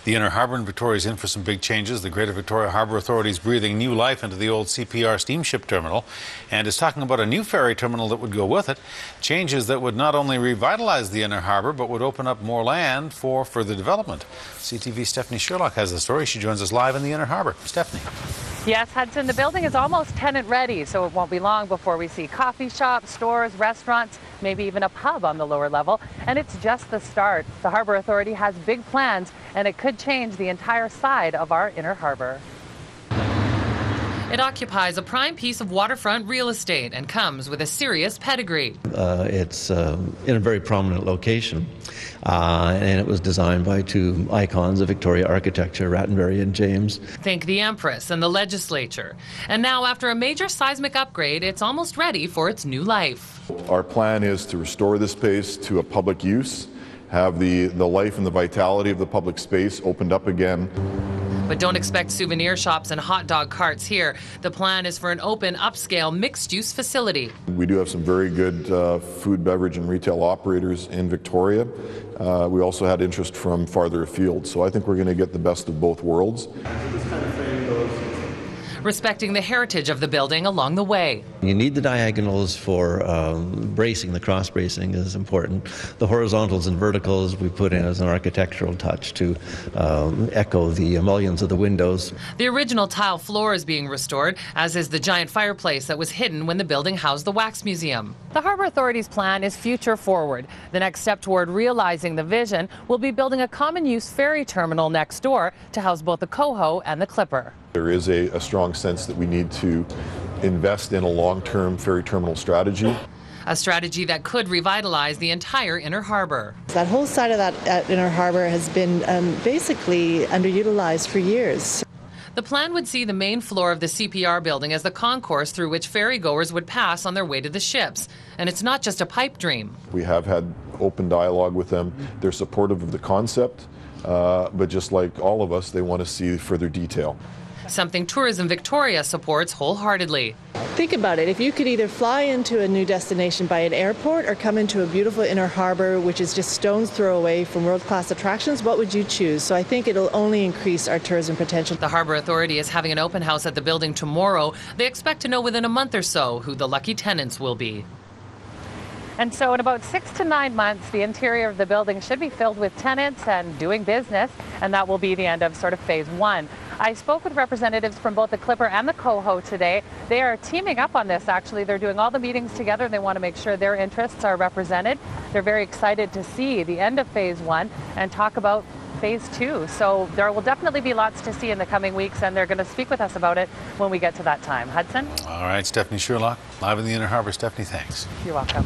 The Inner Harbour in Victoria is in for some big changes. The Greater Victoria Harbour Authority is breathing new life into the old CPR Steamship terminal and is talking about a new ferry terminal that would go with it. Changes that would not only revitalise the Inner Harbour but would open up more land for further development. CTV's Stephanie Sherlock has the story. She joins us live in the Inner Harbour. Stephanie. Yes, Hudson, the building is almost tenant ready, so it won't be long before we see coffee shops, stores, restaurants, maybe even a pub on the lower level. And it's just the start. The Harbour Authority has big plans, and it could change the entire side of our Inner Harbour. It occupies a prime piece of waterfront real estate and comes with a serious pedigree. It's in a very prominent location, and it was designed by two icons of Victoria architecture, Rattenbury and James. Think the Empress and the legislature. And now, after a major seismic upgrade, it's almost ready for its new life. Our plan is to restore the space to a public use, have the life and the vitality of the public space opened up again. But don't expect souvenir shops and hot dog carts here. The plan is for an open, upscale, mixed-use facility. We do have some very good food, beverage, and retail operators in Victoria. We also had interest from farther afield, so I think we're going to get the best of both worlds. Respecting the heritage of the building along the way. You need the diagonals for bracing. The cross bracing is important. The horizontals and verticals we put in as an architectural touch to echo the mullions of the windows. The original tile floor is being restored, as is the giant fireplace that was hidden when the building housed the Wax Museum. The Harbour Authority's plan is future forward. The next step toward realizing the vision will be building a common-use ferry terminal next door to house both the Coho and the Clipper. There is a strong sense that we need to invest in a long-term ferry terminal strategy. A strategy that could revitalize the entire Inner Harbour. That whole side of that Inner Harbour has been basically underutilized for years. The plan would see the main floor of the CPR building as the concourse through which ferrygoers would pass on their way to the ships. And it's not just a pipe dream. We have had open dialogue with them. They're supportive of the concept, but just like all of us, they want to see further detail. Something Tourism Victoria supports wholeheartedly. Think about it. If you could either fly into a new destination by an airport or come into a beautiful Inner Harbour, which is just stone's throw away from world-class attractions, what would you choose? So I think it'll only increase our tourism potential. The Harbour Authority is having an open house at the building tomorrow. They expect to know within a month or so who the lucky tenants will be. And so in about 6 to 9 months, the interior of the building should be filled with tenants and doing business, and that will be the end of sort of phase one. I spoke with representatives from both the Clipper and the Coho today. They are teaming up on this, actually. They're doing all the meetings together. They want to make sure their interests are represented. They're very excited to see the end of phase one and talk about phase two. So there will definitely be lots to see in the coming weeks, and they're going to speak with us about it when we get to that time. Hudson? All right, Stephanie Sherlock, live in the Inner Harbour. Stephanie, thanks. You're welcome.